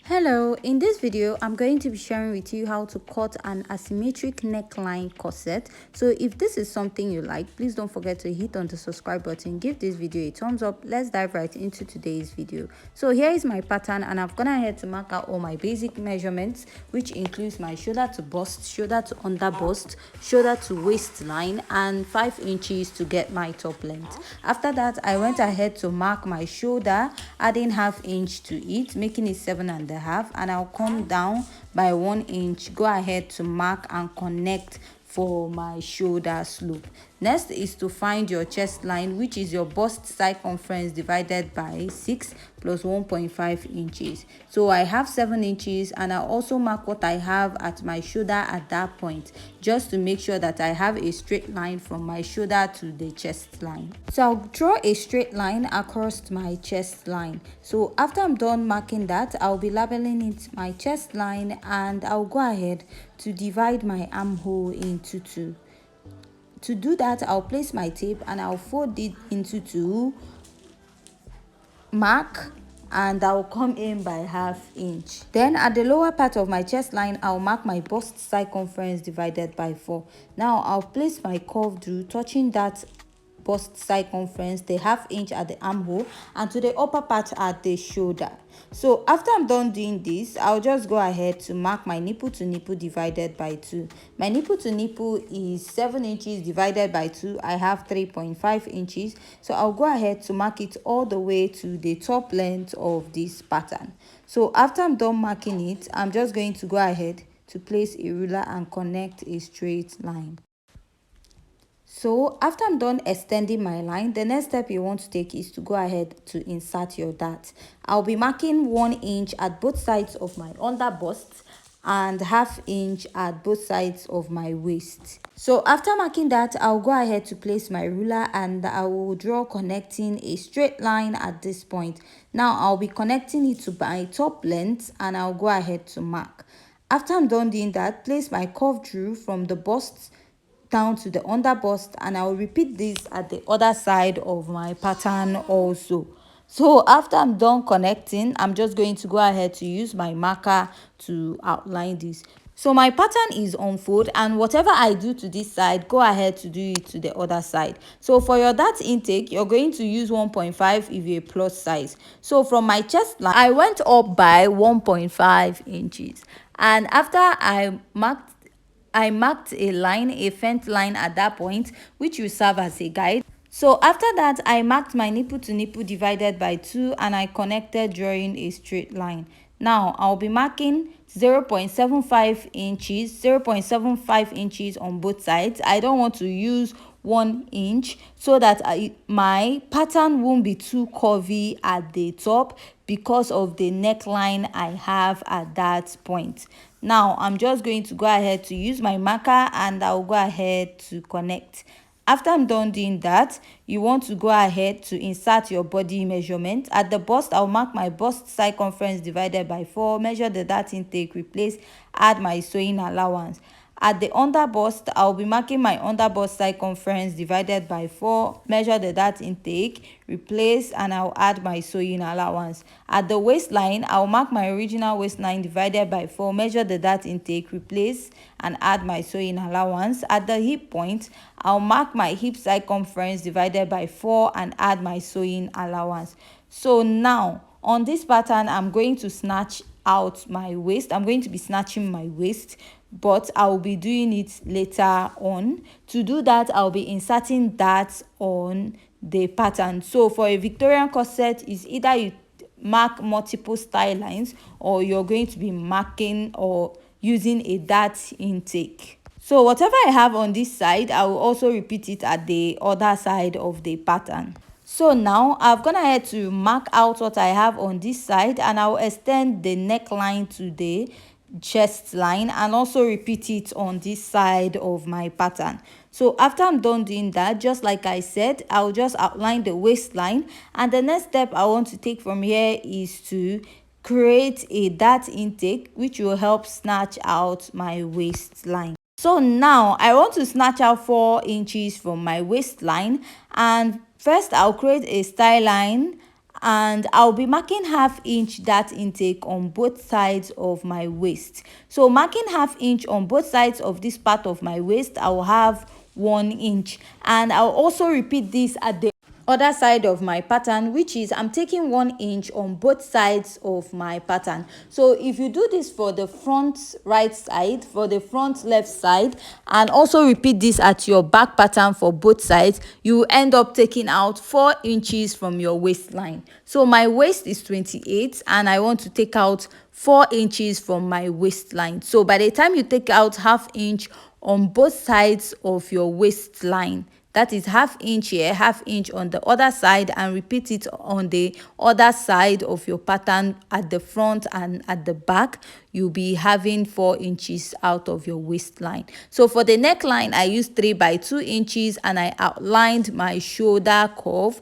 Hello, in this video I'm going to be sharing with you how to cut an asymmetric neckline corset. So if this is something you like, please don't forget to hit on the subscribe button, give this video a thumbs up. Let's dive right into today's video. So here is my pattern, and I've gone ahead to mark out all my basic measurements, which includes my shoulder to bust, shoulder to under bust, shoulder to waistline, and 5 inches to get my top length. After that, I went ahead to mark my shoulder, adding ½ inch to it, making it 7.5, and I'll come down by 1 inch, go ahead to mark and connect for my shoulder slope. Next is to find your chest line, which is your bust circumference divided by 6 plus 1.5 inches. So I have 7 inches, and I also mark what I have at my shoulder at that point, just to make sure that I have a straight line from my shoulder to the chest line. So I'll draw a straight line across my chest line. So after I'm done marking that, I'll be labeling it my chest line, and I'll go ahead to divide my armhole into 2. To do that, I'll place my tape and I'll fold it into 2, mark, and I'll come in by ½ inch. Then at the lower part of my chest line, I'll mark my bust circumference divided by 4. Now I'll place my curve through, touching that bust circumference, the ½ inch at the armhole, and to the upper part at the shoulder. So after I'm done doing this, I'll just go ahead to mark my nipple to nipple divided by 2. My nipple to nipple is 7 inches divided by 2. I have 3.5 inches. So I'll go ahead to mark it all the way to the top length of this pattern. So after I'm done marking it, I'm just going to go ahead to place a ruler and connect a straight line. So after I'm done extending my line, the next step you want to take is to go ahead to insert your dart. I'll be marking 1 inch at both sides of my under bust and ½ inch at both sides of my waist. So after marking that, I'll go ahead to place my ruler, and I will draw connecting a straight line at this point. Now I'll be connecting it to my top length, and I'll go ahead to mark. After I'm done doing that, place my curve through from the bust down to the under bust, and I will repeat this at the other side of my pattern also. So after I'm done connecting, I'm just going to go ahead to use my marker to outline this. So my pattern is unfold, and whatever I do to this side, go ahead to do it to the other side. So for your dart intake, you're going to use 1.5 if you're a plus size. So from my chest line, I went up by 1.5 inches, and after I marked a line, a fence line at that point, which will serve as a guide. So after that, I marked my nipple to nipple divided by 2, and I connected drawing a straight line. Now I'll be marking 0.75 inches on both sides. I don't want to use 1 inch so that my pattern won't be too curvy at the top because of the neckline I have at that point. Now I'm just going to go ahead to use my marker, and I'll go ahead to connect. After I'm done doing that, you want to go ahead to insert your body measurement. At the bust, I'll mark my bust circumference divided by 4, measure the dart intake, replace, add my sewing allowance. At the under bust, I'll be marking my under bust circumference divided by 4, measure the dart intake, replace, and I'll add my sewing allowance. At the waistline, I'll mark my original waistline divided by 4, measure the dart intake, replace, and add my sewing allowance. At the hip point, I'll mark my hip circumference divided by 4 and add my sewing allowance. So now on this pattern, I'm going to snatch out my waist. I'm going to be snatching my waist, but I'll be doing it later on. To do that, I'll be inserting that on the pattern. So for a Victorian corset, is either you mark multiple style lines, or you're going to be marking or using a dart intake. So whatever I have on this side, I will also repeat it at the other side of the pattern. So now I've gone ahead to mark out what I have on this side, and I'll extend the neckline to the chest line and also repeat it on this side of my pattern. So after I'm done doing that, just like I said, I'll just outline the waistline, and the next step I want to take from here is to create a dart intake, which will help snatch out my waistline. So now I want to snatch out 4 inches from my waistline, and first I'll create a style line and I'll be marking ½ inch dart intake on both sides of my waist. So marking ½ inch on both sides of this part of my waist, I will have 1 inch, and I'll also repeat this at the other side of my pattern, which is I'm taking 1 inch on both sides of my pattern. So if you do this for the front right side, for the front left side, and also repeat this at your back pattern for both sides, you end up taking out 4 inches from your waistline. So my waist is 28 and I want to take out 4 inches from my waistline. So by the time you take out ½ inch on both sides of your waistline, that is ½ inch here, ½ inch on the other side, and repeat it on the other side of your pattern at the front and at the back, you'll be having 4 inches out of your waistline. So for the neckline, I used 3 by 2 inches and I outlined my shoulder curve,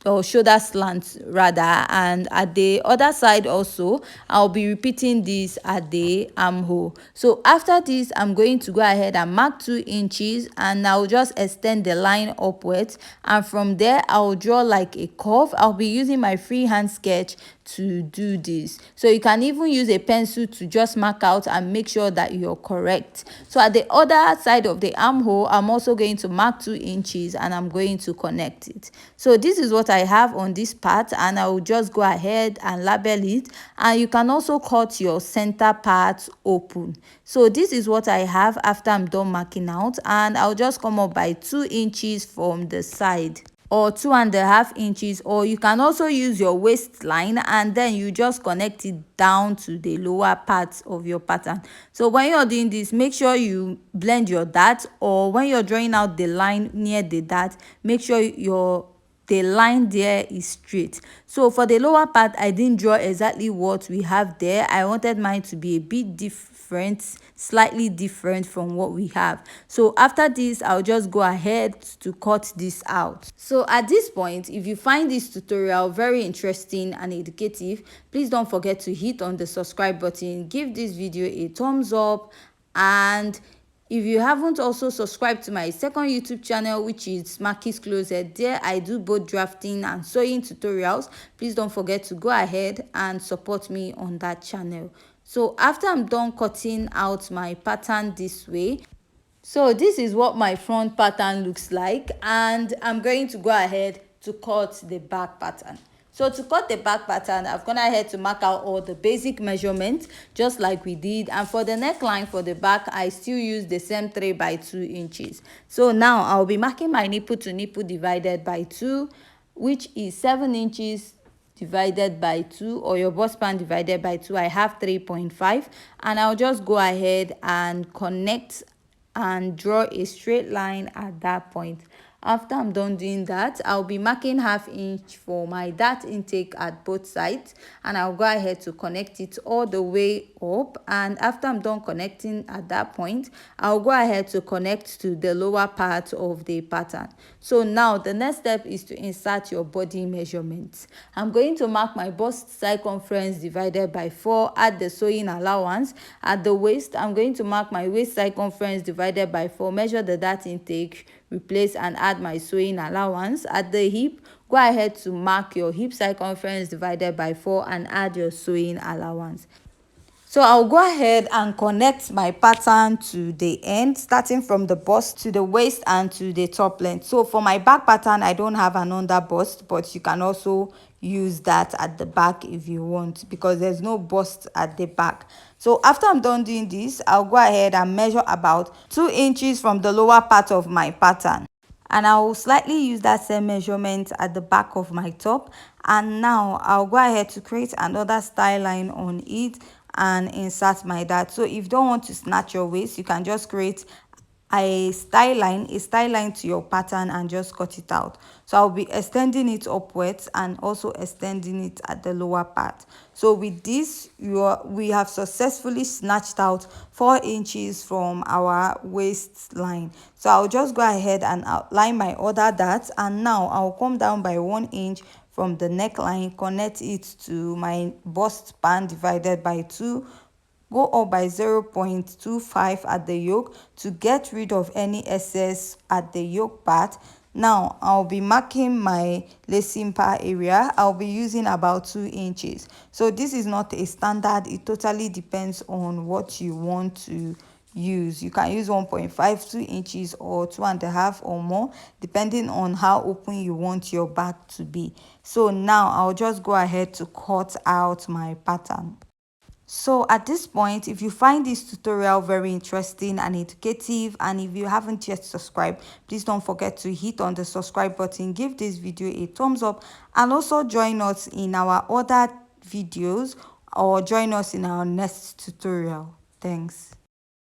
or shoulder slant rather, and at the other side also I'll be repeating this at the armhole. So after this, I'm going to go ahead and mark 2 inches and I'll just extend the line upwards, and from there I'll draw like a curve. I'll be using my freehand sketch to do this, so you can even use a pencil to just mark out and make sure that you're correct. So at the other side of the armhole, I'm also going to mark 2 inches and I'm going to connect it. So this is what I have on this part, and I will just go ahead and label it, and you can also cut your center part open. So this is what I have after I'm done marking out, and I'll just come up by 2 inches from the side, or 2.5 inches, or you can also use your waistline and then you just connect it down to the lower part of your pattern. So when you're doing this, make sure you blend your dart, or when you're drawing out the line near the dart, make sure the line there is straight. So for the lower part, I didn't draw exactly what we have there. I wanted mine to be a bit different, slightly different from what we have. So after this, I'll just go ahead to cut this out. So at this point, if you find this tutorial very interesting and educative, please don't forget to hit on the subscribe button, give this video a thumbs up, and if you haven't also subscribed to my second YouTube channel, which is Marky's Closet, there I do both drafting and sewing tutorials. Please don't forget to go ahead and support me on that channel. So after I'm done cutting out my pattern this way, so this is what my front pattern looks like, and I'm going to go ahead to cut the back pattern. So to cut the back pattern, I've gone ahead to mark out all the basic measurements just like we did, and for the neckline for the back, I still use the same 3 by 2 inches. So now I'll be marking my nipple to nipple divided by 2, which is 7 inches divided by 2, or your bust span divided by 2. I have 3.5, and I'll just go ahead and connect and draw a straight line at that point. After I'm done doing that, I'll be marking ½ inch for my dart intake at both sides, and I'll go ahead to connect it all the way up. And after I'm done connecting at that point, I'll go ahead to connect to the lower part of the pattern. So now the next step is to insert your body measurements. I'm going to mark my bust circumference divided by 4, add the sewing allowance. At the waist, I'm going to mark my waist circumference divided by 4, measure the dart intake, replace and add my sewing allowance. At the hip, go ahead to mark your hip circumference divided by 4 and add your sewing allowance. So I'll go ahead and connect my pattern to the end, starting from the bust to the waist and to the top length. So for my back pattern, I don't have an under bust, but you can also use that at the back if you want, because there's no bust at the back. So after I'm done doing this, I'll go ahead and measure about 2 inches from the lower part of my pattern, and I will slightly use that same measurement at the back of my top. And now I'll go ahead to create another style line on it and insert my dart. So if you don't want to snatch your waist, you can just create a style line to your pattern and just cut it out. So I'll be extending it upwards and also extending it at the lower part. So with this, we have successfully snatched out 4 inches from our waistline. So I'll just go ahead and outline my other darts, and now I'll come down by 1 inch from the neckline, connect it to my bust span divided by 2, go up by 0.25 at the yoke to get rid of any excess at the yoke part. Now I'll be marking my lacing part area. I'll be using about 2 inches. So this is not a standard, it totally depends on what you want to use. You can use 1.5, 2 inches, or 2.5 or more, depending on how open you want your back to be. So now I'll just go ahead to cut out my pattern. So at this point, if you find this tutorial very interesting and educative, and if you haven't yet subscribed, please don't forget to hit on the subscribe button, give this video a thumbs up, and also join us in our other videos or join us in our next tutorial. Thanks.